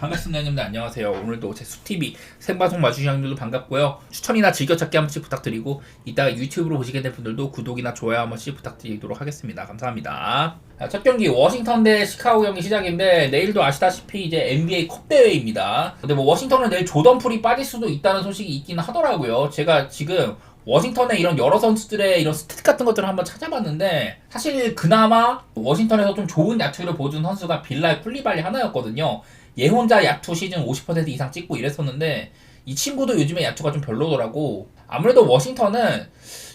반갑습니다 형님들, 안녕하세요. 오늘도 제 수TV 생방송 봐주신 형님들도 반갑고요. 추천이나 즐겨찾기 한 번씩 부탁드리고, 이따가 유튜브로 보시게 될 분들도 구독이나 좋아요 한 번씩 부탁드리도록 하겠습니다. 감사합니다. 자, 첫 경기 워싱턴 대 시카고 경기 시작인데, 내일도 아시다시피 이제 NBA 컵 대회입니다. 근데 뭐 워싱턴은 내일 조던 풀이 빠질 수도 있다는 소식이 있긴 하더라고요. 제가 지금 워싱턴의 이런 여러 선수들의 이런 스탯 같은 것들을 한번 찾아봤는데, 사실 그나마 워싱턴에서 좀 좋은 야투를 보여준 선수가 빌라의 쿨리발리 하나였거든요. 얘 혼자 야투 시즌 50% 이상 찍고 이랬었는데, 이 친구도 요즘에 야투가 좀 별로더라고. 아무래도 워싱턴은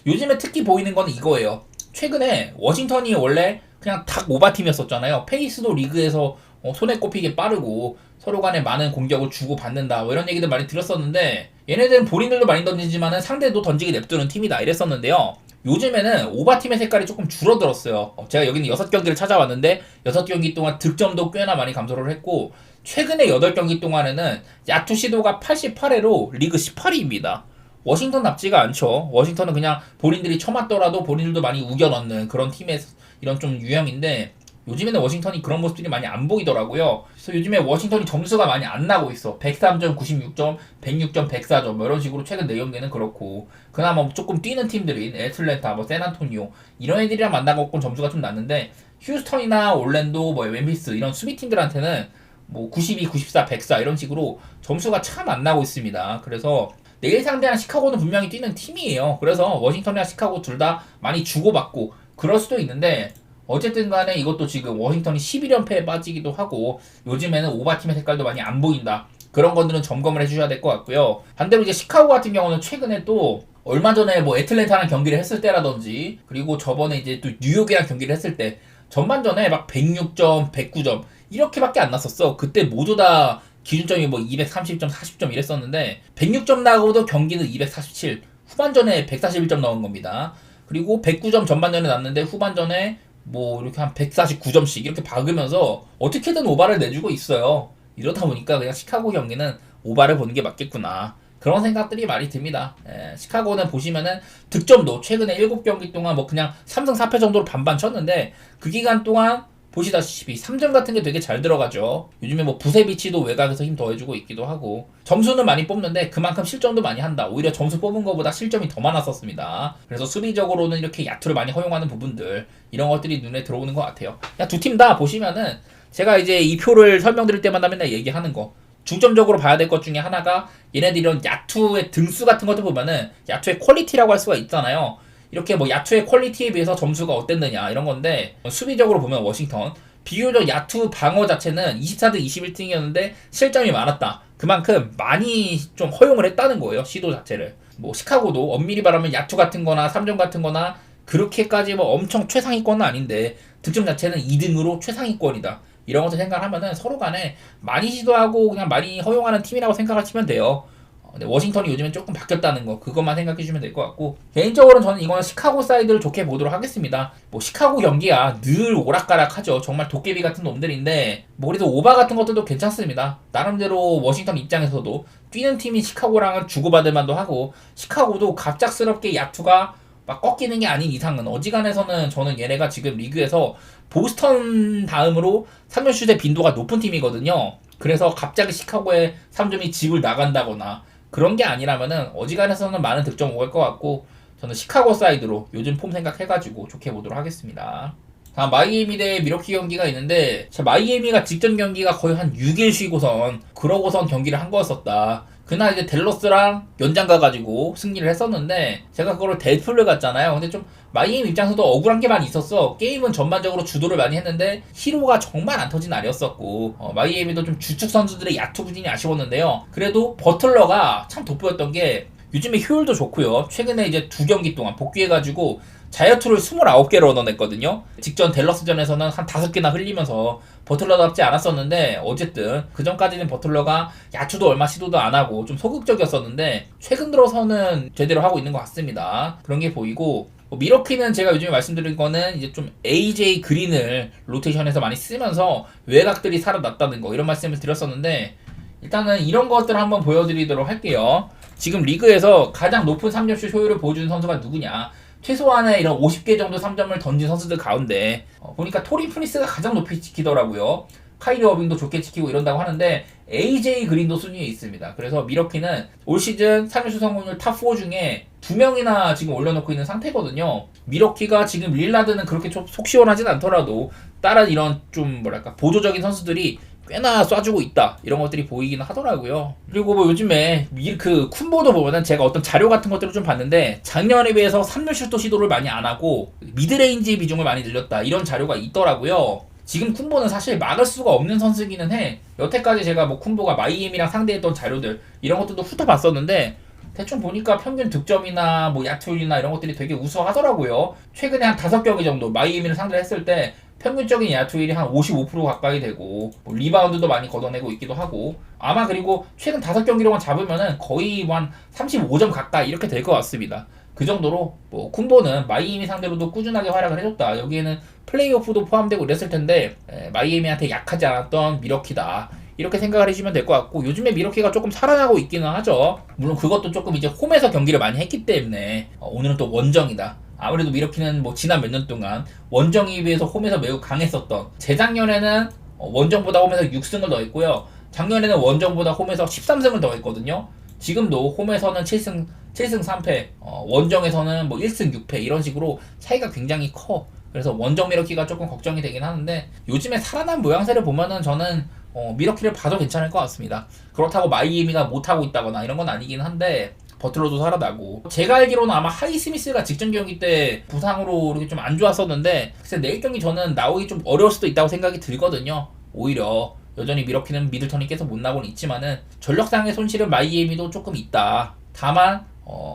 요즘에 특히 보이는 건 이거예요. 최근에 워싱턴이 원래 그냥 닭 오바팀이었었잖아요. 페이스도 리그에서 손에 꼽히게 빠르고 서로 간에 많은 공격을 주고받는다, 뭐 이런 얘기들 많이 들었었는데, 얘네들은 본인들도 많이 던지지만은 상대도 던지게 냅두는 팀이다 이랬었는데요. 요즘에는 오바팀의 색깔이 조금 줄어들었어요. 제가 여기는 6경기를 찾아봤는데 6경기 동안 득점도 꽤나 많이 감소를 했고, 최근에 8경기 동안에는 야투 시도가 88회로 리그 18위입니다. 워싱턴 nap지가 않죠. 워싱턴은 그냥 본인들이 쳐맞더라도 본인들도 많이 우겨 넣는 그런 팀의 이런 좀 유형인데, 요즘에는 워싱턴이 그런 모습들이 많이 안 보이더라고요. 그래서 요즘에 워싱턴이 점수가 많이 안 나고 있어. 103점, 96점, 106점, 104점 뭐 이런 식으로 최근 4경기는 그렇고, 그나마 조금 뛰는 팀들인 애틀랜타, 뭐 샌안토니오 이런 애들이랑 만나고 점수가 좀 났는데, 휴스턴이나 올랜도, 뭐 멤피스 이런 수비팀들한테는 뭐 92, 94, 104 이런 식으로 점수가 참 안 나고 있습니다. 그래서 내일 상대한 시카고는 분명히 뛰는 팀이에요. 그래서 워싱턴이나 시카고 둘 다 많이 주고받고 그럴 수도 있는데, 어쨌든 간에 이것도 지금 워싱턴이 11연패에 빠지기도 하고, 요즘에는 오바팀의 색깔도 많이 안 보인다. 그런 것들은 점검을 해주셔야 될 것 같고요. 반대로 이제 시카고 같은 경우는 최근에 또 얼마 전에 뭐 애틀랜타랑 경기를 했을 때라든지, 그리고 저번에 이제 또 뉴욕이랑 경기를 했을 때 전반전에 막 106점, 109점 이렇게밖에 안 났었어. 그때 모두 다 기준점이 뭐 230점, 40점 이랬었는데, 106점 나고도 경기는 247, 후반전에 141점 넣은 겁니다. 그리고 109점 전반전에 났는데 후반전에 뭐 이렇게 한 149점씩 이렇게 박으면서 어떻게든 오바를 내주고 있어요. 이러다 보니까 그냥 시카고 경기는 오바를 보는 게 맞겠구나, 그런 생각들이 많이 듭니다. 시카고는 보시면은 득점도 최근에 7경기 동안 뭐 그냥 3승 4패 정도로 반반 쳤는데, 그 기간 동안 보시다시피 3점 같은 게 되게 잘 들어가죠. 요즘에 뭐 부세비치도 외곽에서 힘 더해주고 있기도 하고, 점수는 많이 뽑는데 그만큼 실점도 많이 한다. 오히려 점수 뽑은 것보다 실점이 더 많았었습니다. 그래서 수비적으로는 이렇게 야투를 많이 허용하는 부분들, 이런 것들이 눈에 들어오는 것 같아요. 두 팀 다 보시면은 제가 이제 이 표를 설명드릴 때마다 맨날 얘기하는 거, 중점적으로 봐야 될 것 중에 하나가, 얘네들 이런 야투의 등수 같은 것들 보면은 야투의 퀄리티라고 할 수가 있잖아요. 이렇게 뭐 야투의 퀄리티에 비해서 점수가 어땠느냐 이런 건데, 수비적으로 보면 워싱턴 비교적 야투 방어 자체는 24등 21등이었는데 실점이 많았다. 그만큼 많이 좀 허용을 했다는 거예요, 시도 자체를. 뭐 시카고도 엄밀히 말하면 야투 같은 거나 3점 같은 거나 그렇게까지 뭐 엄청 최상위권은 아닌데, 득점 자체는 2등으로 최상위권이다. 이런 것들 생각하면은 서로 간에 많이 시도하고 그냥 많이 허용하는 팀이라고 생각하시면 돼요. 근데 워싱턴이 요즘엔 조금 바뀌었다는 거, 그것만 생각해 주시면 될 것 같고, 개인적으로는 저는 이거는 시카고 사이드를 좋게 보도록 하겠습니다. 뭐 시카고 경기야 늘 오락가락하죠. 정말 도깨비 같은 놈들인데, 뭐 그래도 오바 같은 것들도 괜찮습니다. 나름대로 워싱턴 입장에서도 뛰는 팀이 시카고랑은 주고받을 만도 하고, 시카고도 갑작스럽게 야투가 막 꺾이는 게 아닌 이상은 어지간해서는 저는 얘네가 지금 리그에서 보스턴 다음으로 3점슛의 빈도가 높은 팀이거든요. 그래서 갑자기 시카고의 3점이 집을 나간다거나 그런 게 아니라면은 어지간해서는 많은 득점 오갈 것 같고, 저는 시카고 사이드로 요즘 폼 생각해가지고 좋게 보도록 하겠습니다. 다음 마이애미 대 미러키 경기가 있는데, 마이애미가 직전 경기가 거의 한 6일 쉬고선 그러고선 경기를 한 거였었다. 그날 이제 댈러스랑 연장 가가지고 승리를 했었는데, 제가 그거를 델플을 갔잖아요. 근데 좀 마이애미 입장에서도 억울한 게 많이 있었어. 게임은 전반적으로 주도를 많이 했는데 히로가 정말 안 터진 날이었었고, 마이애미도 좀 주축 선수들의 야투 부진이 아쉬웠는데요. 그래도 버틀러가 참 돋보였던 게, 요즘에 효율도 좋고요. 최근에 이제 2경기 동안 복귀해가지고 자유투를 29개를 얻어냈거든요. 직전 댈러스전에서는 한 5개나 흘리면서 버틀러답지 않았었는데, 어쨌든 그 전까지는 버틀러가 야투도 얼마 시도도 안 하고 좀 소극적이었었는데, 최근 들어서는 제대로 하고 있는 것 같습니다. 그런 게 보이고, 미러키는 제가 요즘에 말씀드린 거는 이제 좀 AJ 그린을 로테이션에서 많이 쓰면서 외곽들이 살아났다는 거, 이런 말씀을 드렸었는데, 일단은 이런 것들을 한번 보여드리도록 할게요. 지금 리그에서 가장 높은 3점슛 효율을 보여주는 선수가 누구냐, 최소한의 이런 50개 정도 3점을 던진 선수들 가운데 보니까 토린 프리스가 가장 높이 지키더라고요. 카이리 어빙도 좋게 지키고 이런다고 하는데 AJ 그린도 순위에 있습니다. 그래서 미러키는 올 시즌 3루수 성공률 탑4 중에 2명이나 지금 올려놓고 있는 상태거든요. 미러키가 지금 릴라드는 그렇게 좀 속 시원하진 않더라도 다른 이런 좀 뭐랄까 보조적인 선수들이 꽤나 쏴주고 있다 이런 것들이 보이긴 하더라고요. 그리고 뭐 요즘에 그 쿤보도 보면은 제가 어떤 자료 같은 것들을 좀 봤는데 작년에 비해서 3루슛도 시도를 많이 안 하고 미드레인지 비중을 많이 늘렸다 이런 자료가 있더라고요. 지금 쿤보는 사실 막을 수가 없는 선수기는 해. 여태까지 제가 뭐 쿤보가 마이애미랑 상대했던 자료들 이런 것들도 훑어봤었는데 대충 보니까 평균 득점이나 뭐 야투율이나 이런 것들이 되게 우수하더라고요. 최근에 한 5경기 정도 마이애미를 상대를 했을 때 평균적인 야투율이 한 55% 가까이 되고 뭐 리바운드도 많이 걷어내고 있기도 하고 아마 그리고 최근 5경기로만 잡으면은 거의 한 35점 가까이 이렇게 될 것 같습니다. 그 정도로 뭐 쿤보는 마이애미 상대로도 꾸준하게 활약을 해줬다. 여기에는 플레이오프도 포함되고 이랬을 텐데 마이애미한테 약하지 않았던 미러키다. 이렇게 생각을 해주시면 될 것 같고 요즘에 미러키가 조금 살아나고 있기는 하죠. 물론 그것도 조금 이제 홈에서 경기를 많이 했기 때문에 오늘은 또 원정이다. 아무래도 미러키는 뭐 지난 몇 년 동안 원정에 비해서 홈에서 매우 강했었던 재작년에는 원정보다 홈에서 6승을 더했고요. 작년에는 원정보다 홈에서 13승을 더했거든요. 지금도 홈에서는 7승 3패, 원정에서는 뭐 1승 6패 이런 식으로 차이가 굉장히 커. 그래서 원정 미러키가 조금 걱정이 되긴 하는데 요즘에 살아난 모양새를 보면은 저는 미러키를 봐도 괜찮을 것 같습니다. 그렇다고 마이애미가 못하고 있다거나 이런 건 아니긴 한데 버틀러도 살아나고 제가 알기로는 아마 하이스미스가 직전 경기 때 부상으로 이렇게 좀 안 좋았었는데 글쎄 내일 경기 저는 나오기 좀 어려울 수도 있다고 생각이 들거든요. 오히려 여전히 미러키는 미들턴이 계속 못 나고는 있지만은 전력상의 손실은 마이애미도 조금 있다. 다만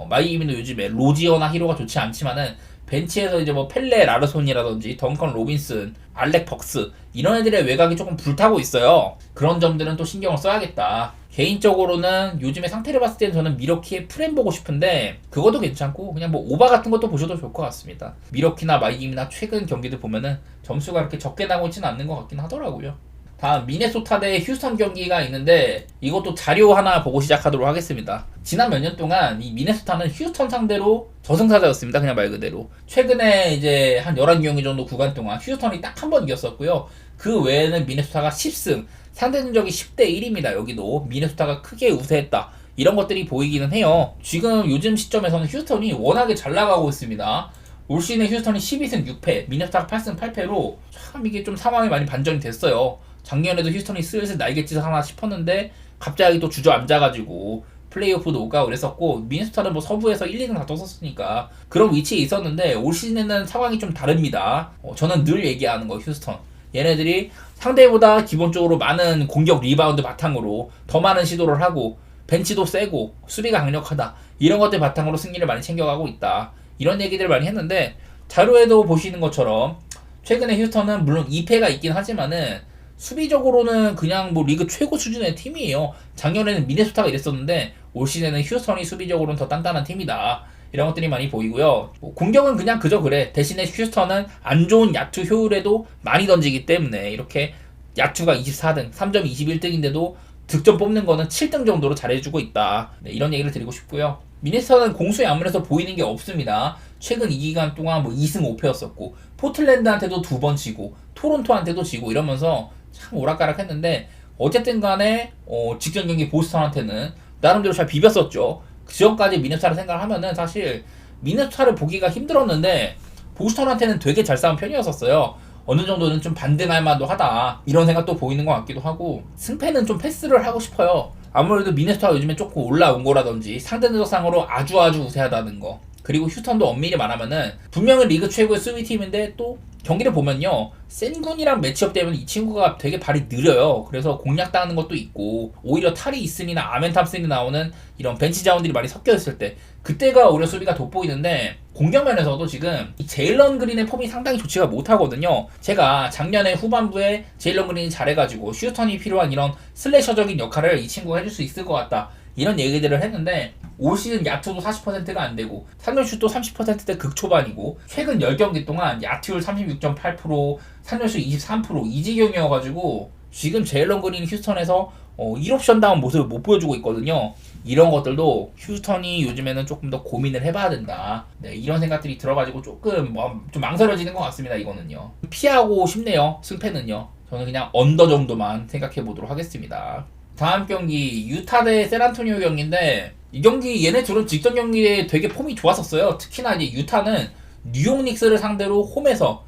마이애미도 요즘에 로지어나 히로가 좋지 않지만은 벤치에서 이제 뭐 펠레 라르손이라든지 덩컨 로빈슨, 알렉 벅스 이런 애들의 외곽이 조금 불타고 있어요. 그런 점들은 또 신경을 써야겠다. 개인적으로는 요즘에 상태를 봤을 때는 저는 미러키의 프렘 보고 싶은데 그것도 괜찮고 그냥 뭐 오바 같은 것도 보셔도 좋을 것 같습니다. 미러키나 마이애미나 최근 경기들 보면은 점수가 그렇게 적게 나고 있지는 않는 것 같긴 하더라고요. 다음 미네소타 대 휴스턴 경기가 있는데 이것도 자료 하나 보고 시작하도록 하겠습니다. 지난 몇 년 동안 이 미네소타는 휴스턴 상대로 저승사자였습니다. 그냥 말 그대로. 최근에 이제 한 11경기 정도 구간 동안 휴스턴이 딱 한 번 이겼었고요. 그 외에는 미네소타가 10승, 상대 전적이 10대 1입니다. 여기도 미네소타가 크게 우세했다. 이런 것들이 보이기는 해요. 지금 요즘 시점에서는 휴스턴이 워낙에 잘 나가고 있습니다. 올 시즌에 휴스턴이 12승 6패, 미네소타가 8승 8패로 참 이게 좀 상황이 많이 반전이 됐어요. 작년에도 휴스턴이 슬슬 날갯짓을 하나 싶었는데 갑자기 또 주저앉아가지고 플레이오프도 오가고 그랬었고 미네소타는 뭐 서부에서 1, 2등 다떴었으니까 그런 위치에 있었는데 올 시즌에는 상황이 좀 다릅니다. 저는 늘 얘기하는 거 휴스턴 얘네들이 상대보다 기본적으로 많은 공격 리바운드 바탕으로 더 많은 시도를 하고 벤치도 세고 수비가 강력하다 이런 것들 바탕으로 승리를 많이 챙겨가고 있다 이런 얘기들을 많이 했는데 자료에도 보시는 것처럼 최근에 휴스턴은 물론 2패가 있긴 하지만은 수비적으로는 그냥 뭐 리그 최고 수준의 팀이에요. 작년에는 미네소타가 이랬었는데 올 시즌에는 휴스턴이 수비적으로는 더 단단한 팀이다. 이런 것들이 많이 보이고요. 공격은 그냥 그저 그래. 대신에 휴스턴은 안 좋은 야투 효율에도 많이 던지기 때문에 이렇게 야투가 24등, 3점 21등인데도 득점 뽑는 거는 7등 정도로 잘해주고 있다. 네, 이런 얘기를 드리고 싶고요. 미네소타는 공수에 아무래도 보이는 게 없습니다. 최근 이 기간 동안 뭐 2승 5패였었고 포틀랜드한테도 2번 지고 토론토한테도 지고 이러면서 참 오락가락했는데 어쨌든 간에 직전 경기 보스턴한테는 나름대로 잘 비볐었죠. 그 전까지 미네소타를 생각을 하면은 사실 미네소타를 보기가 힘들었는데 보스턴한테는 되게 잘 싸운 편이었었어요. 어느 정도는 좀 반등할 만도 하다 이런 생각도 보이는 것 같기도 하고 승패는 좀 패스를 하고 싶어요. 아무래도 미네소타가 요즘에 조금 올라온 거라든지 상대 능력상으로 아주 우세하다는 거 그리고 휴스턴도 엄밀히 말하면은 분명히 리그 최고의 수비팀인데 또 경기를 보면요 센군이랑 매치업 되면 이 친구가 되게 발이 느려요. 그래서 공략당하는 것도 있고 오히려 탈이 있으니나 아멘탑슨이 나오는 이런 벤치 자원들이 많이 섞여 있을 때 그때가 오히려 수비가 돋보이는데 공격면에서도 지금 이 제일런 그린의 폼이 상당히 좋지가 못하거든요. 제가 작년에 후반부에 제일런 그린이 잘해가지고 휴스턴이 필요한 이런 슬래셔적인 역할을 이 친구가 해줄 수 있을 것 같다 이런 얘기들을 했는데 올 시즌 야투도 40%가 안 되고 3루슛도 30%대 극초반이고 최근 10경기 동안 야투율 36.8%, 3루슛 23% 이 지경이어가지고 지금 제일런 그린이 휴스턴에서 1옵션다운 모습을 못 보여주고 있거든요. 이런 것들도 휴스턴이 요즘에는 조금 더 고민을 해봐야 된다. 네, 이런 생각들이 들어가지고 조금 좀 망설여지는 것 같습니다. 이거는요. 피하고 싶네요. 승패는요. 저는 그냥 언더 정도만 생각해 보도록 하겠습니다. 다음 경기 유타 대 샌안토니오 경기인데 이 경기 얘네 둘은 직전 경기에 되게 폼이 좋았었어요. 특히나 이제 유타는 뉴욕 닉스를 상대로 홈에서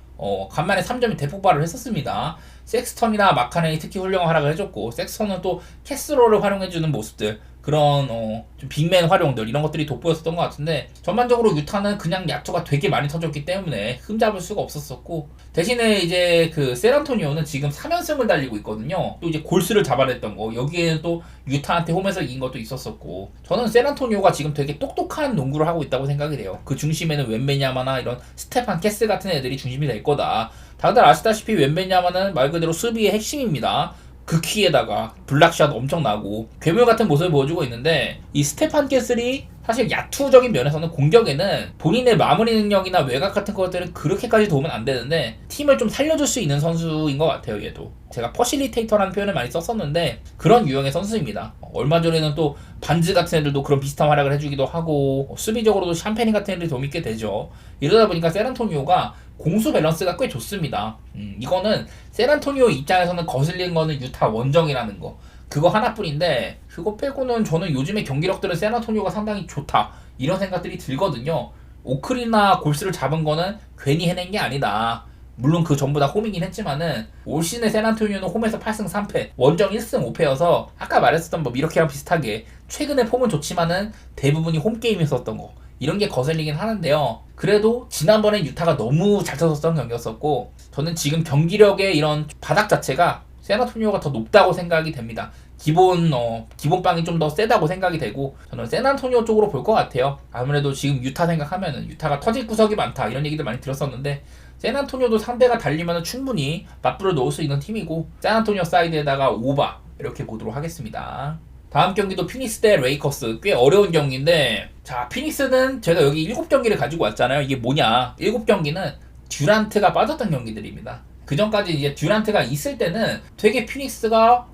간만에 3점이 대폭발을 했었습니다. 섹스턴이나 마카넨이 특히 훌륭한 활약을 해줬고 섹스턴은 또 캐스로를 활용해주는 모습들 그런 좀 빅맨 활용들 이런 것들이 돋보였었던 것 같은데 전반적으로 유타는 그냥 야투가 되게 많이 터졌기 때문에 흠잡을 수가 없었었고 대신에 이제 그 샌안토니오는 지금 3연승을 달리고 있거든요. 또 이제 골스를 잡아냈던 거 여기에는 또 유타한테 홈에서 이긴 것도 있었었고 저는 샌안토니오가 지금 되게 똑똑한 농구를 하고 있다고 생각이 돼요. 그 중심에는 웬베냐마나 이런 스테판 캐스 같은 애들이 중심이 될 거다. 다들 아시다시피 웬베냐마는 말 그대로 수비의 핵심입니다. 그 키에다가 블락샷 엄청 나고 괴물 같은 모습을 보여주고 있는데 이 스테판 캐슬이 사실 야투적인 면에서는 공격에는 본인의 마무리 능력이나 외곽 같은 것들은 그렇게까지 도움은 안 되는데 팀을 좀 살려줄 수 있는 선수인 것 같아요. 얘도 제가 퍼실리테이터라는 표현을 많이 썼었는데 그런 유형의 선수입니다. 얼마 전에는 또 반즈 같은 애들도 그런 비슷한 활약을 해주기도 하고 수비적으로도 샴페니 같은 애들이 도움이 꽤 되죠. 이러다 보니까 샌안토니오가 공수 밸런스가 꽤 좋습니다. 이거는 샌안토니오 입장에서는 거슬리는 거는 유타 원정이라는 거 그거 하나뿐인데 그거 빼고는 저는 요즘에 경기력들은 샌안토니오가 상당히 좋다 이런 생각들이 들거든요. 오클이나 골스를 잡은 거는 괜히 해낸 게 아니다. 물론 그 전부 다 홈이긴 했지만은 올 시즌의 샌안토니오는 홈에서 8승 3패 원정 1승 5패여서 아까 말했었던 뭐 이렇게랑 비슷하게 최근에 폼은 좋지만은 대부분이 홈게임이었었던 거 이런 게 거슬리긴 하는데요. 그래도 지난번에 유타가 너무 잘 쳤었던 경기였었고 저는 지금 경기력의 이런 바닥 자체가 샌안토니오가 더 높다고 생각이 됩니다. 기본빵이 좀 더 세다고 생각이 되고 저는 샌안토니오 쪽으로 볼 것 같아요. 아무래도 지금 유타 생각하면은 유타가 터질 구석이 많다 이런 얘기들 많이 들었었는데 샌안토니오도 상대가 달리면 충분히 맞불어 놓을 수 있는 팀이고 샌안토니오 사이드에다가 오바 이렇게 보도록 하겠습니다. 다음 경기도 피닉스 대 레이커스 꽤 어려운 경기인데 자 피닉스는 제가 여기 7경기를 가지고 왔잖아요. 이게 뭐냐 7경기는 듀란트가 빠졌던 경기들입니다. 그 전까지 이제 듀란트가 있을 때는 되게 피닉스가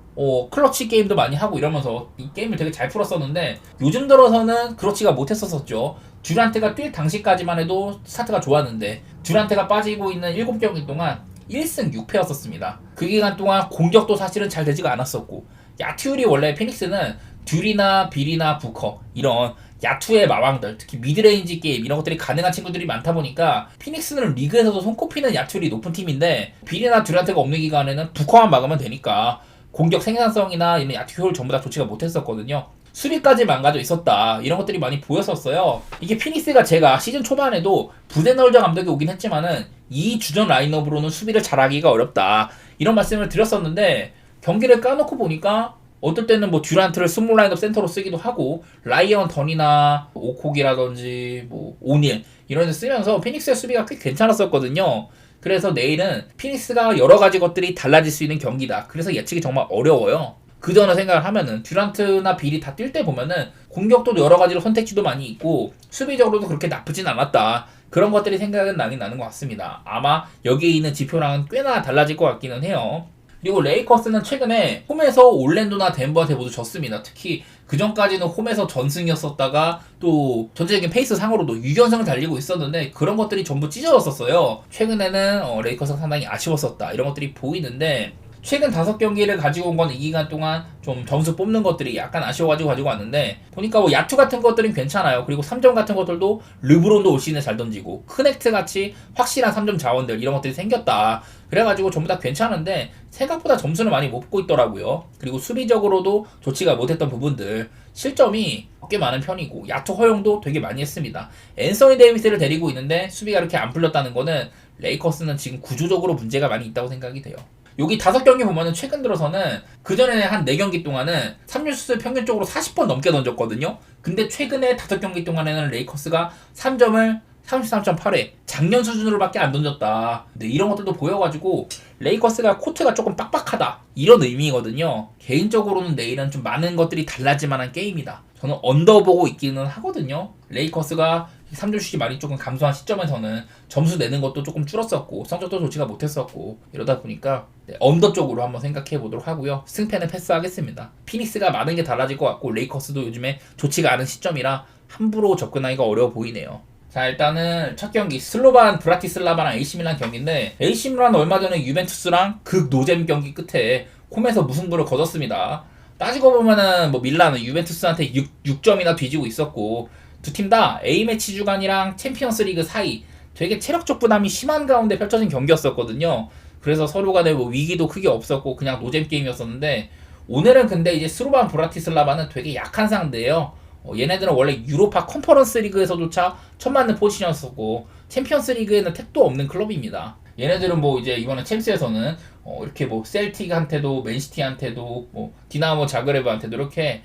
클러치 게임도 많이 하고 이러면서 이 게임을 되게 잘 풀었었는데 요즘 들어서는 그렇지가 못했었죠. 듀란트가 뛸 당시까지만 해도 스타트가 좋았는데 듀란트가 빠지고 있는 7경기 동안 1승 6패였었습니다. 그 기간 동안 공격도 사실은 잘 되지가 않았었고 야투율이 원래 피닉스는 듀리나 빌이나 부커 이런 야투의 마왕들 특히 미드레인지 게임 이런 것들이 가능한 친구들이 많다 보니까 피닉스는 리그에서도 손꼽히는 야투율이 높은 팀인데 빌이나 듀란트가 없는 기간에는 부커만 막으면 되니까 공격 생산성이나 이런 야투 효율 전부 다 좋지가 못했었거든요. 수비까지 망가져 있었다 이런 것들이 많이 보였었어요. 이게 피닉스가 제가 시즌 초반에도 부데널저 감독이 오긴 했지만은 이 주전 라인업으로는 수비를 잘하기가 어렵다 이런 말씀을 드렸었는데 경기를 까놓고 보니까 어떨 때는 뭐 듀란트를 스몰 라인업 센터로 쓰기도 하고 라이언 던이나 오콕이라든지 뭐 오닐 이런 데 쓰면서 피닉스의 수비가 꽤 괜찮았었거든요. 그래서 내일은 피닉스가 여러 가지 것들이 달라질 수 있는 경기다. 그래서 예측이 정말 어려워요. 그 전에 생각을 하면은 듀란트나 빌이 다 뛸 때 보면은 공격도 여러 가지로 선택지도 많이 있고 수비적으로도 그렇게 나쁘진 않았다. 그런 것들이 생각은 나긴 나는 것 같습니다. 아마 여기에 있는 지표랑은 꽤나 달라질 것 같기는 해요. 그리고 레이커스는 최근에 홈에서 올랜도나 덴버한테 모두 졌습니다. 특히 그 전까지는 홈에서 전승이었었다가 또 전체적인 페이스 상으로도 6연승을 달리고 있었는데 그런 것들이 전부 찢어졌었어요. 최근에는 레이커스가 상당히 아쉬웠었다 이런 것들이 보이는데 최근 5경기를 가지고 온 건 이 기간 동안 좀 점수 뽑는 것들이 약간 아쉬워가지고 가지고 왔는데 보니까 뭐 야투 같은 것들은 괜찮아요. 그리고 3점 같은 것들도 르브론도 올 시즌에 잘 던지고 크넥트 같이 확실한 3점 자원들 이런 것들이 생겼다. 그래가지고 전부 다 괜찮은데 생각보다 점수를 많이 못 뽑고 있더라고요. 그리고 수비적으로도 좋지가 못했던 부분들 실점이 꽤 많은 편이고 야투 허용도 되게 많이 했습니다. 앤서니 데이비스를 데리고 있는데 수비가 이렇게 안 풀렸다는 거는 레이커스는 지금 구조적으로 문제가 많이 있다고 생각이 돼요. 여기 5경기 보면은 최근 들어서는 그전에 한 4경기 동안은 3률슛을 평균적으로 40번 넘게 던졌거든요. 근데 최근에 5경기 동안에는 레이커스가 3점을 33.8회 작년 수준으로밖에 안 던졌다. 근데 이런 것들도 보여가지고 레이커스가 코트가 조금 빡빡하다 이런 의미거든요. 개인적으로는 내일은 좀 많은 것들이 달라질 만한 게임이다. 저는 언더 보고 있기는 하거든요. 레이커스가 3점 슛이 많이 조금 감소한 시점에서는 점수 내는 것도 조금 줄었었고 성적도 좋지가 못했었고 이러다 보니까 언더 쪽으로 한번 생각해 보도록 하고요. 승패는 패스하겠습니다. 피닉스가 많은 게 달라질 것 같고 레이커스도 요즘에 좋지가 않은 시점이라 함부로 접근하기가 어려워 보이네요. 자, 일단은 첫 경기 슬로반 브라티슬라바랑 AC 밀란 경기인데 AC 밀란은 얼마 전에 유벤투스랑 극 노잼 경기 끝에 홈에서 무승부를 거뒀습니다. 따지고 보면은 뭐 밀란은 유벤투스한테 6점이나 뒤지고 있었고 두 팀 다 A매치 주간이랑 챔피언스리그 사이 되게 체력적 부담이 심한 가운데 펼쳐진 경기였었거든요. 그래서 서로 간에 뭐 위기도 크게 없었고 그냥 노잼 게임이었었는데 오늘은 근데 이제 스로반 브라티슬라바는 되게 약한 상대예요. 얘네들은 원래 유로파 컨퍼런스 리그에서조차 첫 맞는 포지션이었었고 챔피언스 리그에는 택도 없는 클럽입니다. 얘네들은 뭐 이제 이번에 챔스에서는 이렇게 뭐 셀틱한테도 맨시티한테도 뭐 디나모 자그레브한테도 이렇게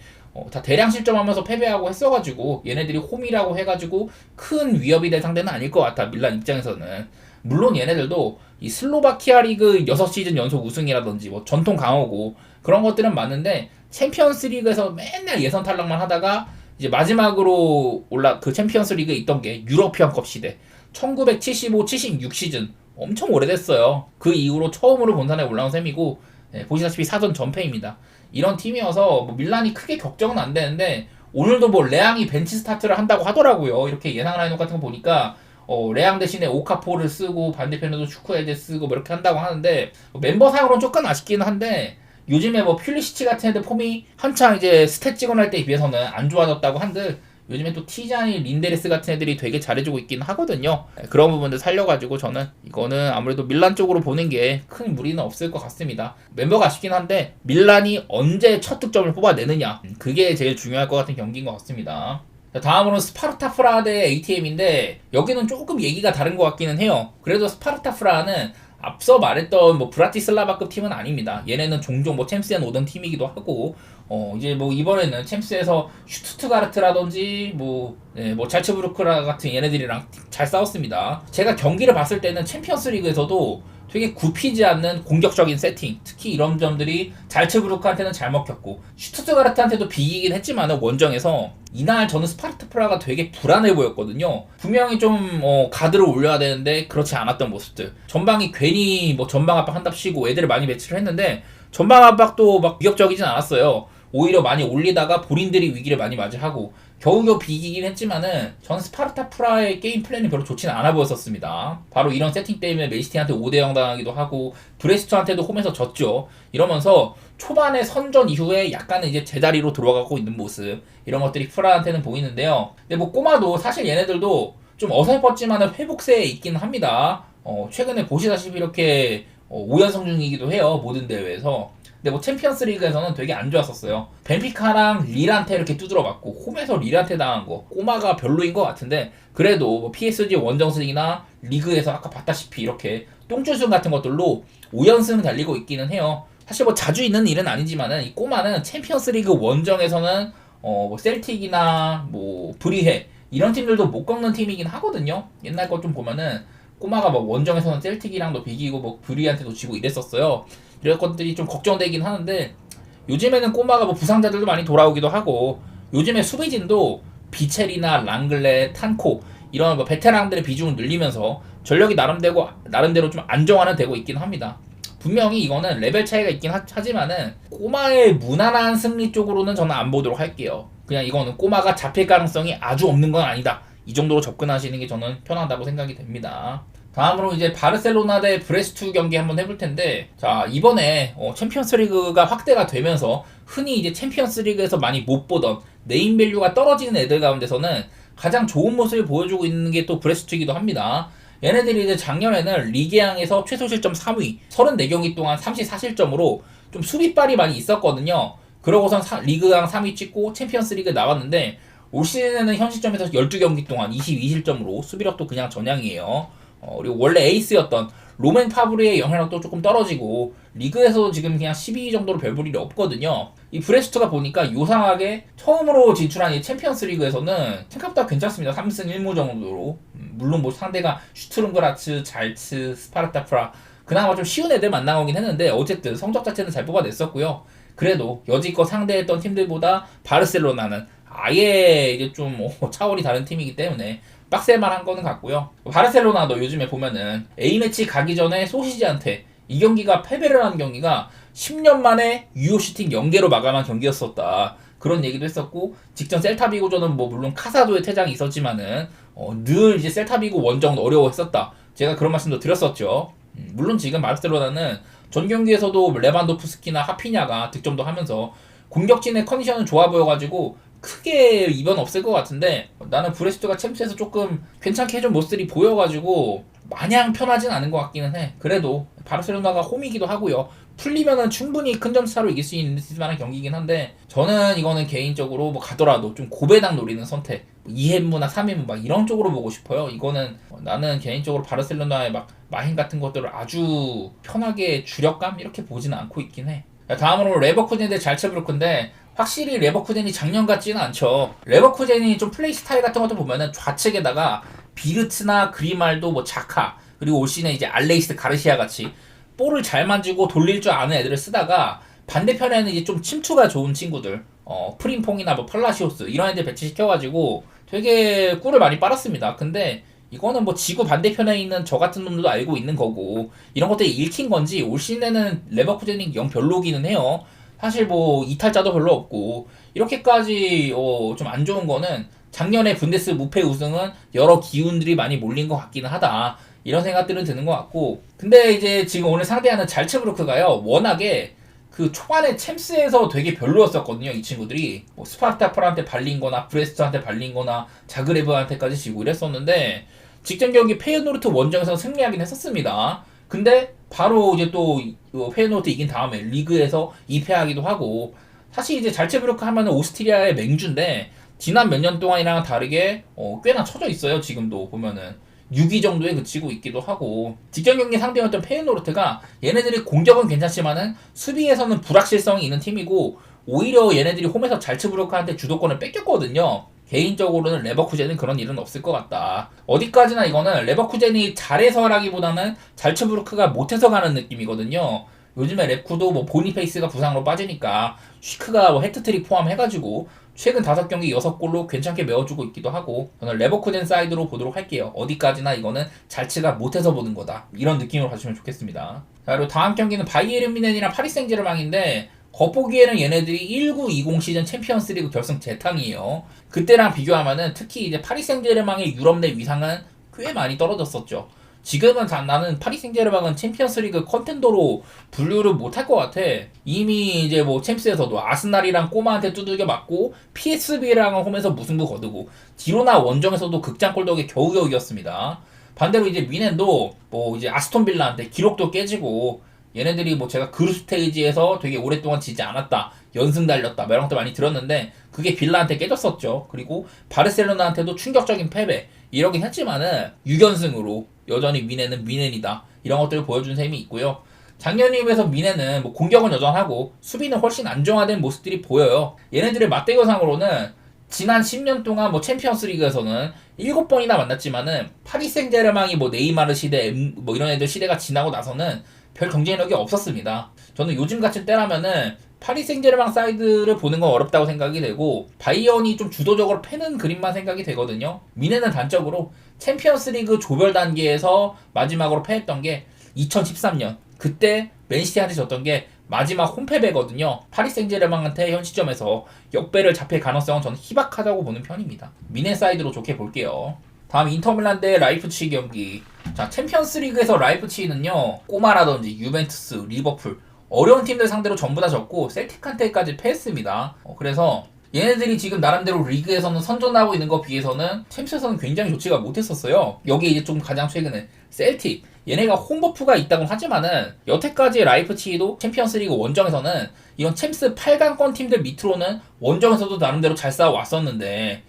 다 대량 실점하면서 패배하고 했어가지고 얘네들이 홈이라고 해가지고 큰 위협이 될 상대는 아닐 것 같아 밀란 입장에서는. 물론 얘네들도 이 슬로바키아 리그 6시즌 연속 우승이라든지 뭐 전통 강호고 그런 것들은 맞는데 챔피언스 리그에서 맨날 예선 탈락만 하다가 이제 마지막으로 그 챔피언스 리그에 있던 게 유러피언컵 시대 1975, 76 시즌 엄청 오래됐어요. 그 이후로 처음으로 본선에 올라온 셈이고 보시다시피 사전 전패입니다. 이런 팀이어서 뭐 밀란이 크게 걱정은 안 되는데 오늘도 뭐 레앙이 벤치 스타트를 한다고 하더라고요. 이렇게 예상 라인업 같은 거 보니까 레앙 대신에 오카포를 쓰고 반대편에도 슈쿠에제 쓰고 뭐 이렇게 한다고 하는데 멤버상으로는 조금 아쉽기는 한데 요즘에 뭐 퓰리시치 같은 애들 폼이 한창 이제 스탯 찍어낼 때에 비해서는 안 좋아졌다고 한들 요즘에 또 티자니, 린데레스 같은 애들이 되게 잘해주고 있긴 하거든요. 그런 부분들 살려가지고 저는 이거는 아무래도 밀란 쪽으로 보는 게 큰 무리는 없을 것 같습니다. 멤버가 아쉽긴 한데 밀란이 언제 첫 득점을 뽑아내느냐 그게 제일 중요할 것 같은 경기인 것 같습니다. 다음으로는 스파르타 프라하 대 ATM인데 여기는 조금 얘기가 다른 것 같기는 해요. 그래도 스파르타 프라하는 앞서 말했던 뭐 브라티슬라바급 팀은 아닙니다. 얘네는 종종 뭐 챔스에 오던 팀이기도 하고 이제 뭐 이번에는 챔스에서 슈투트가르트라든지 뭐 잘츠부르크라 같은 얘네들이랑 잘 싸웠습니다. 제가 경기를 봤을 때는 챔피언스리그에서도 되게 굽히지 않는 공격적인 세팅, 특히 이런 점들이 잘츠부르크한테는 잘 먹혔고 슈투트가르트한테도 비기긴 했지만 원정에서 이날 저는 스파르타 프라가 되게 불안해 보였거든요. 분명히 좀 가드를 올려야 되는데 그렇지 않았던 모습들. 전방이 괜히 뭐 전방 압박 한답시고 애들을 많이 배치를 했는데 전방 압박도 막 위협적이진 않았어요. 오히려 많이 올리다가 본인들이 위기를 많이 맞이하고 겨우겨우 비기긴 했지만은 전 스파르타 프라의 게임 플랜이 별로 좋지는 않아 보였었습니다. 바로 이런 세팅 때문에 맨시티한테 5대0 당하기도 하고 브레스트한테도 홈에서 졌죠. 이러면서 초반에 선전 이후에 약간은 이제 제자리로 들어가고 있는 모습 이런 것들이 프라한테는 보이는데요. 근데 뭐 꼬마도 사실 얘네들도 좀 어설펐지만은 회복세에 있긴 합니다. 최근에 보시다시피 이렇게 5연승 중이기도 해요. 모든 대회에서. 근데 뭐 챔피언스 리그에서는 되게 안 좋았었어요. 벤피카랑 릴한테 이렇게 두드려 맞고 홈에서 릴한테 당한 거 꼬마가 별로인 것 같은데 그래도 뭐 PSG 원정승이나 리그에서 아까 봤다시피 이렇게 똥줄승 같은 것들로 5연승 달리고 있기는 해요. 사실 뭐 자주 있는 일은 아니지만은 이 꼬마는 챔피언스 리그 원정에서는 뭐 셀틱이나 뭐 브리헤 이런 팀들도 못 꺾는 팀이긴 하거든요. 옛날 것 좀 보면은 꼬마가 뭐 원정에서는 셀틱이랑도 비기고 뭐 브리한테도 지고 이랬었어요. 이런 것들이 좀 걱정되긴 하는데 요즘에는 꼬마가 뭐 부상자들도 많이 돌아오기도 하고 요즘에 수비진도 비첼이나 랑글레, 탄코 이런 뭐 베테랑들의 비중을 늘리면서 전력이 나름대로 좀 안정화는 되고 있긴 합니다. 분명히 이거는 레벨 차이가 있긴 하지만은 꼬마의 무난한 승리 쪽으로는 저는 안 보도록 할게요. 그냥 이거는 꼬마가 잡힐 가능성이 아주 없는 건 아니다. 이 정도로 접근하시는 게 저는 편하다고 생각이 됩니다. 다음으로 이제 바르셀로나 대 브레스투 경기 한번 해볼 텐데 자 이번에 챔피언스리그가 확대가 되면서 흔히 이제 챔피언스리그에서 많이 못 보던 네임밸류가 떨어지는 애들 가운데서는 가장 좋은 모습을 보여주고 있는 게 또 브레스투이기도 합니다. 얘네들이 이제 작년에는 리그양에서 최소 실점 3위 34경기 동안 34실점으로 좀 수비빨이 많이 있었거든요. 그러고선 리그양 3위 찍고 챔피언스리그에 나왔는데 올 시즌에는 현 시점에서 12경기 동안 22실점으로 수비력도 그냥 전향이에요. 그리고 원래 에이스였던 로맨 파브르의 영향력도 조금 떨어지고 리그에서 지금 그냥 12위 정도로 별 볼 일이 없거든요. 이 브레스트가 보니까 요상하게 처음으로 진출한 이 챔피언스 리그에서는 생각보다 괜찮습니다. 3승 1무 정도로. 물론 뭐 상대가 슈투른그라츠, 잘츠, 스파르타 프라 그나마 좀 쉬운 애들 만나오긴 했는데 어쨌든 성적 자체는 잘 뽑아냈었고요. 그래도 여지껏 상대했던 팀들보다 바르셀로나는 아예 이제 좀 차원이 다른 팀이기 때문에 빡셀만한 거는 같고요. 바르셀로나도 요즘에 보면은 A매치 가기 전에 소시지한테 이 경기가 패배를 한 경기가 10년 만에 유효 슈팅 0개로 마감한 경기였었다. 그런 얘기도 했었고 직전 셀타비고전은 뭐 물론 카사도의 퇴장이 있었지만은 늘 이제 셀타비고 원정은 어려워했었다. 제가 그런 말씀도 드렸었죠. 물론 지금 바르셀로나는 전 경기에서도 레반도프스키나 하피냐가 득점도 하면서 공격진의 컨디션은 좋아 보여가지고 크게 이변 없을 것 같은데, 나는 브레스트가 챔스에서 조금 괜찮게 해준 모습들이 보여가지고 마냥 편하진 않은 것 같기는 해. 그래도 바르셀로나가 홈이기도 하고요. 풀리면은 충분히 큰 점차로 이길 수 있는 만한 경기이긴 한데, 저는 이거는 개인적으로 뭐 가더라도 좀 고배당 노리는 선택, 2회무나 3회무 막 이런 쪽으로 보고 싶어요. 이거는 나는 개인적으로 바르셀로나의 막 마힌 같은 것들을 아주 편하게 주력감 이렇게 보지는 않고 있긴 해. 다음으로 레버쿠젠 대 잘츠부르크인데, 확실히 레버쿠젠이 작년 같지는 않죠. 레버쿠젠이 좀 플레이 스타일 같은 것도 보면은 좌측에다가 비르츠나 그리말도 뭐 자카, 그리고 올 시즌에 이제 알레이스 가르시아 같이 볼을 잘 만지고 돌릴 줄 아는 애들을 쓰다가, 반대편에는 이제 좀 침투가 좋은 친구들, 프림퐁이나 뭐 팔라시오스 이런 애들 배치시켜가지고 되게 꿀을 많이 빨았습니다. 근데 이거는 뭐 지구 반대편에 있는 저 같은 놈들도 알고 있는 거고, 이런 것들이 읽힌 건지 올 시즌에는 레버쿠젠이 영 별로기는 해요. 사실 뭐 이탈자도 별로 없고, 이렇게까지 좀 안 좋은 거는 작년에 분데스 무패 우승은 여러 기운들이 많이 몰린 것 같기는 하다, 이런 생각들은 드는 것 같고. 근데 이제 지금 오늘 상대하는 잘츠부르크가요, 워낙에 그 초반에 챔스에서 되게 별로였었거든요. 이 친구들이 뭐 스파르타프한테 발린거나 브레스트한테 발린거나 자그레브한테까지 지고 이랬었는데, 직전 경기 페이노르트 원정에서 승리하긴 했었습니다. 근데 바로 이제 또 페이노르트 이긴 다음에 리그에서 2패하기도 하고, 사실 이제 잘츠부르크 하면은 오스트리아의 맹주인데 지난 몇 년 동안이랑 다르게 꽤나 처져 있어요. 지금도 보면은 6위 정도에 그치고 있기도 하고, 직전 경기 상대였던 페이노르트가 얘네들이 공격은 괜찮지만은 수비에서는 불확실성이 있는 팀이고, 오히려 얘네들이 홈에서 잘츠부르크한테 주도권을 뺏겼거든요. 개인적으로는 레버쿠젠은 그런 일은 없을 것 같다. 어디까지나 이거는 레버쿠젠이 잘해서라기보다는 잘츠부르크가 못해서 가는 느낌이거든요. 요즘에 랩쿠도 뭐 보니페이스가 부상으로 빠지니까 쉬크가 뭐 해트트릭 포함해가지고 최근 5경기 6골로 괜찮게 메워주고 있기도 하고, 저는 레버쿠젠 사이드로 보도록 할게요. 어디까지나 이거는 잘츠가 못해서 보는 거다, 이런 느낌으로 봐주시면 좋겠습니다. 자, 그리고 다음 경기는 바이에른 뮌헨이랑 파리 생제르맹인데, 겉보기에는 얘네들이 19-20 시즌 챔피언스리그 결승 재탕이에요. 그때랑 비교하면은 특히 이제 파리 생제르맹의 유럽 내 위상은 꽤 많이 떨어졌었죠. 지금은 나는 파리 생제르맹은 챔피언스리그 컨텐더로 분류를 못할 것 같아. 이미 이제 뭐 챔스에서도 아스날이랑 꼬마한테 두들겨 맞고, PSV랑은 홈에서 무승부 거두고, 지로나 원정에서도 극장골 덕에 겨우겨우 이겼습니다. 반대로 이제 미넨도 뭐 이제 아스톤 빌라한테 기록도 깨지고, 얘네들이 뭐 제가 그룹 스테이지에서 되게 오랫동안 지지 않았다, 연승 달렸다, 이런 것도 많이 들었는데 그게 빌라한테 깨졌었죠. 그리고 바르셀로나한테도 충격적인 패배 이러긴 했지만은 6연승으로 여전히 미넨은 미넨이다, 이런 것들을 보여준 셈이 있고요. 작년에 비해서 미넨은 뭐 공격은 여전하고 수비는 훨씬 안정화된 모습들이 보여요. 얘네들의 맞대결상으로는 지난 10년 동안 뭐 챔피언스 리그에서는 7번이나 만났지만은 파리 생제르맹이 뭐 네이마르 시대 뭐 이런 애들 시대가 지나고 나서는 별 경쟁력이 없었습니다. 저는 요즘 같은 때라면은 파리 생제르맹 사이드를 보는 건 어렵다고 생각이 되고, 바이언이 좀 주도적으로 패는 그림만 생각이 되거든요. 미네는 단적으로 챔피언스리그 조별 단계에서 마지막으로 패했던 게 2013년, 그때 맨시티한테 졌던 게 마지막 홈패배거든요. 파리 생제르맹한테 현 시점에서 역배를 잡힐 가능성은 저는 희박하다고 보는 편입니다. 미네 사이드로 좋게 볼게요. 다음 인터밀란 대 라이프치히 경기. 자, 챔피언스리그에서 라이프치히는요, 꼬마라든지 유벤투스, 리버풀 어려운 팀들 상대로 전부 다 졌고 셀틱한테까지 패했습니다. 그래서 얘네들이 지금 나름대로 리그에서는 선전하고 있는 것 비해서는 챔스에서는 굉장히 좋지가 못했었어요. 여기 이제 좀 가장 최근에 셀틱, 얘네가 홈버프가 있다고 하지만은 여태까지 라이프치히도 챔피언스리그 원정에서는 이런 챔스 8강권 팀들 밑으로는 원정에서도 나름대로 잘 싸워왔었는데,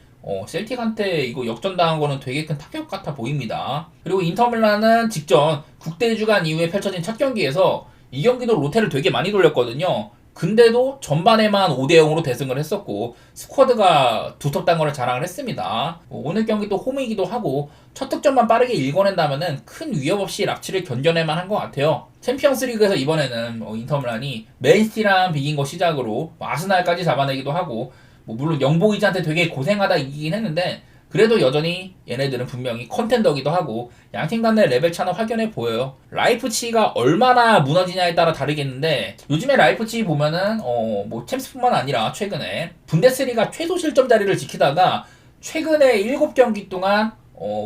셀틱한테 이거 역전당한 거는 되게 큰 타격 같아 보입니다. 그리고 인터밀란은 직전 국대 주간 이후에 펼쳐진 첫 경기에서 이 경기도 로테를 되게 많이 돌렸거든요. 근데도 전반에만 5대0으로 대승을 했었고 스쿼드가 두텁다는 걸 자랑을 했습니다. 오늘 경기도 홈이기도 하고 첫 득점만 빠르게 읽어낸다면은 큰 위협 없이 락치를 견뎌낼만 한 것 같아요. 챔피언스리그에서 이번에는 인터밀란이 맨시티랑 비긴 거 시작으로 아스날까지 잡아내기도 하고, 물론 영보이즈한테 되게 고생하다 이기긴 했는데 그래도 여전히 얘네들은 분명히 컨텐더기도 하고 양팀 간의 레벨 차는 확연해 보여요. 라이프치히가 얼마나 무너지냐에 따라 다르겠는데, 요즘에 라이프치히 보면은 뭐 챔스뿐만 아니라 최근에 분데스리가 최소 실점 자리를 지키다가 최근에 7경기 동안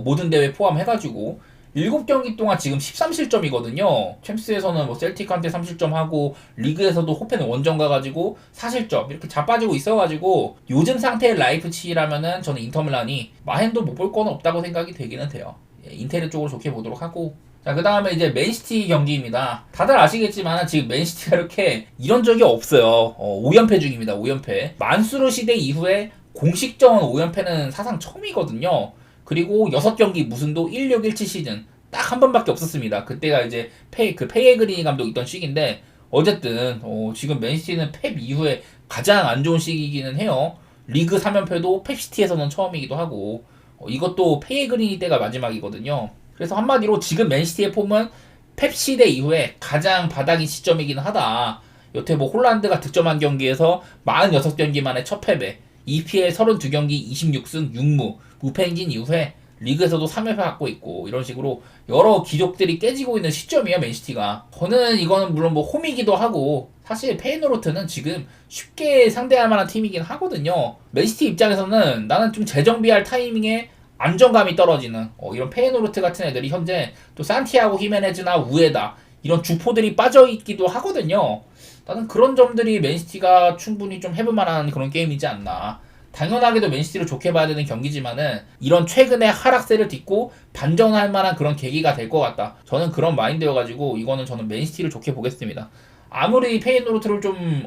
모든 대회 포함해가지고 7경기 동안 지금 13실점이거든요. 챔스에서는 뭐 셀틱한테 3실점하고 리그에서도 호펜 원정 가가지고 4실점 이렇게 자빠지고 있어가지고 요즘 상태의 라이프치히라면은 저는 인터밀란이 마헨도 못 볼 건 없다고 생각이 되기는 돼요. 인테르 쪽으로 좋게 보도록 하고, 자, 그 다음에 이제 맨시티 경기입니다. 다들 아시겠지만 지금 맨시티가 이렇게 이런 적이 없어요. 5연패 중입니다. 5연패. 만수르 시대 이후에 공식전 5연패는 사상 처음이거든요. 그리고 6경기 무승도 1617 시즌 딱 한 번밖에 없었습니다. 그때가 이제 페이에그리니 감독 있던 시기인데, 어쨌든 지금 맨시티는 펩 이후에 가장 안 좋은 시기이기는 해요. 리그 3연패도 펩시티에서는 처음이기도 하고, 이것도 페이에그리니 때가 마지막이거든요. 그래서 한마디로 지금 맨시티의 폼은 펩 시대 이후에 가장 바닥인 시점이긴 하다. 여태 뭐 홀란드가 득점한 경기에서 46경기 만에 첫 패배, EPL 32경기 26승 6무, 무패행진 이후에 리그에서도 3연패 갖고 있고, 이런 식으로 여러 기록들이 깨지고 있는 시점이에요, 맨시티가. 저는 이거는 물론 뭐 홈이기도 하고, 사실 페이노르트는 지금 쉽게 상대할 만한 팀이긴 하거든요. 맨시티 입장에서는 나는 좀 재정비할 타이밍에 안정감이 떨어지는 이런 페이노르트 같은 애들이 현재 또 산티아고 히메네즈나 우에다 이런 주포들이 빠져있기도 하거든요. 나는 그런 점들이 맨시티가 충분히 좀 해볼 만한 그런 게임이지 않나. 당연하게도 맨시티를 좋게 봐야 되는 경기지만은 이런 최근의 하락세를 딛고 반전할 만한 그런 계기가 될 것 같다. 저는 그런 마인드여가지고 이거는 저는 맨시티를 좋게 보겠습니다. 아무리 페이노르트를 좀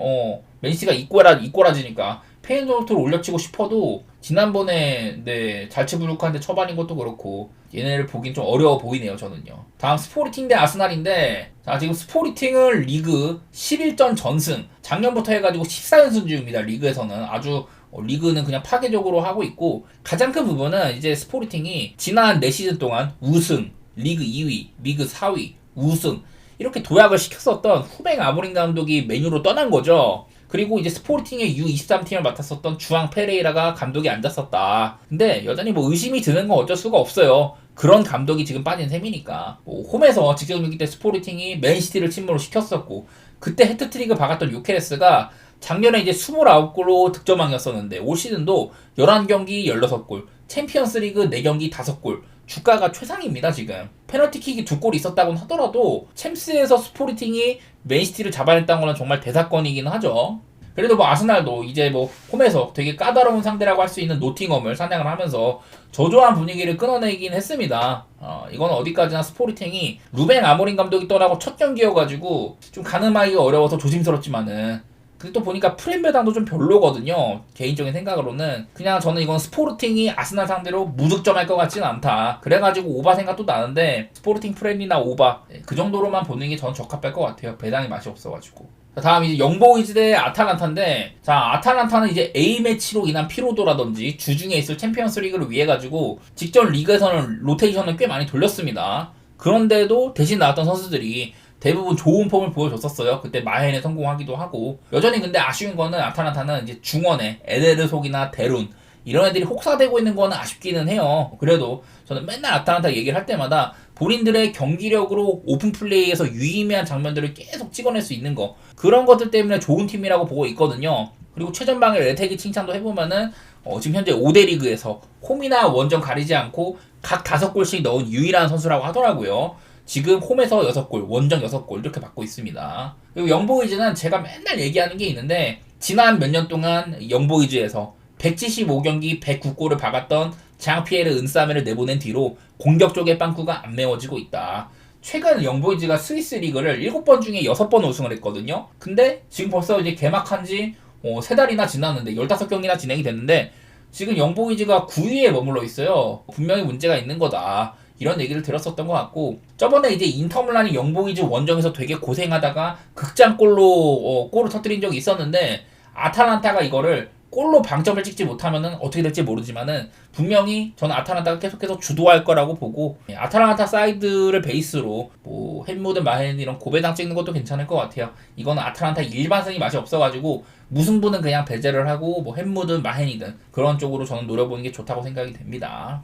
맨시티가 이꼬라지니까 페이노르트를 올려치고 싶어도 지난번에 잘츠부르크한테 처반인 것도 그렇고 얘네를 보긴 좀 어려워 보이네요, 저는요. 다음 스포르팅 대 아스날인데, 자, 지금 스포르팅은 리그 11전 전승, 작년부터 해가지고 14연승 중입니다. 리그에서는 아주 리그는 그냥 파괴적으로 하고 있고, 가장 큰 부분은 이제 스포르팅이 지난 4시즌 동안 우승, 리그 2위, 리그 4위, 우승 이렇게 도약을 시켰었던 후뱅 아모린 감독이 메뉴로 떠난 거죠. 그리고 이제 스포르팅의 U23팀을 맡았었던 주앙 페레이라가 감독이 앉았었다. 근데 여전히 뭐 의심이 드는 건 어쩔 수가 없어요. 그런 감독이 지금 빠진 셈이니까. 홈에서 직접 경기 때 스포르팅이 맨시티를 침몰을 시켰었고, 그때 해트트릭을 박았던 유케레스가 작년에 이제 29골로 득점왕이었었는데 올 시즌도 11경기 16골, 챔피언스 리그 4경기 5골, 주가가 최상입니다. 지금 페널티킥이 2골 있었다고는 하더라도 챔스에서 스포르팅이 맨시티를 잡아냈다는 거는 정말 대사건이긴 하죠. 그래도 뭐 아스날도 이제 뭐 홈에서 되게 까다로운 상대라고 할 수 있는 노팅엄을 사냥을 하면서 저조한 분위기를 끊어내긴 했습니다. 이건 어디까지나 스포르팅이 루벤 아모린 감독이 떠나고 첫 경기여가지고 좀 가늠하기가 어려워서 조심스럽지만은, 근데 또 보니까 프렘베당도 좀 별로거든요. 개인적인 생각으로는 그냥 저는 이건 스포르팅이 아스날 상대로 무득점할 것 같지는 않다. 그래가지고 오바 생각도 나는데 스포르팅 프렌이나 오바 그 정도로만 보는 게 저는 적합할 것 같아요. 배당이 맛이 없어가지고. 자, 다음 이제 영보이즈 대 아탈란타인데, 자, 아탈란타는 이제 A매치로 인한 피로도라든지 주중에 있을 챔피언스 리그를 위해 가지고 직전 리그에서는 로테이션을 꽤 많이 돌렸습니다. 그런데도 대신 나왔던 선수들이 대부분 좋은 폼을 보여줬었어요. 그때 마헨에 성공하기도 하고. 여전히 근데 아쉬운 거는 아탈란타는 이제 중원에 에데르속이나 데룬 이런 애들이 혹사되고 있는 거는 아쉽기는 해요. 그래도 저는 맨날 아탈란타 얘기를 할 때마다 본인들의 경기력으로 오픈 플레이에서 유의미한 장면들을 계속 찍어낼 수 있는 거, 그런 것들 때문에 좋은 팀이라고 보고 있거든요. 그리고 최전방의 레테기 칭찬도 해보면은 지금 현재 5대 리그에서 홈이나 원정 가리지 않고 각 5골씩 넣은 유일한 선수라고 하더라고요. 지금 홈에서 6골, 원정 6골 이렇게 받고 있습니다. 그리고 영보이즈는 제가 맨날 얘기하는 게 있는데, 지난 몇 년 동안 영보이즈에서 175경기 109골을 박았던 장피에르 은사메를 내보낸 뒤로 공격 쪽의 빵꾸가 안 메워지고 있다. 최근 영보이즈가 스위스 리그를 7번 중에 6번 우승을 했거든요. 근데 지금 벌써 이제 개막한 지 3달이나 지났는데 15경기나 진행이 됐는데 지금 영보이즈가 9위에 머물러 있어요. 분명히 문제가 있는 거다. 이런 얘기를 들었었던 것 같고, 저번에 이제 인터밀란이 영보이즈 원정에서 되게 고생하다가 극장골로 골을 터뜨린 적이 있었는데, 아탈란타가 이거를 골로 방점을 찍지 못하면은 어떻게 될지 모르지만은 분명히 저는 아탈란타가 계속해서 주도할 거라고 보고, 아탈란타 사이드를 베이스로 뭐 햄무드 마헨 이런 고배당 찍는 것도 괜찮을 것 같아요. 이거는 아탈란타 일반승이 맛이 없어가지고 무승부는 그냥 배제를 하고 뭐 햄무드 마헨이든 그런 쪽으로 저는 노려보는 게 좋다고 생각이 됩니다.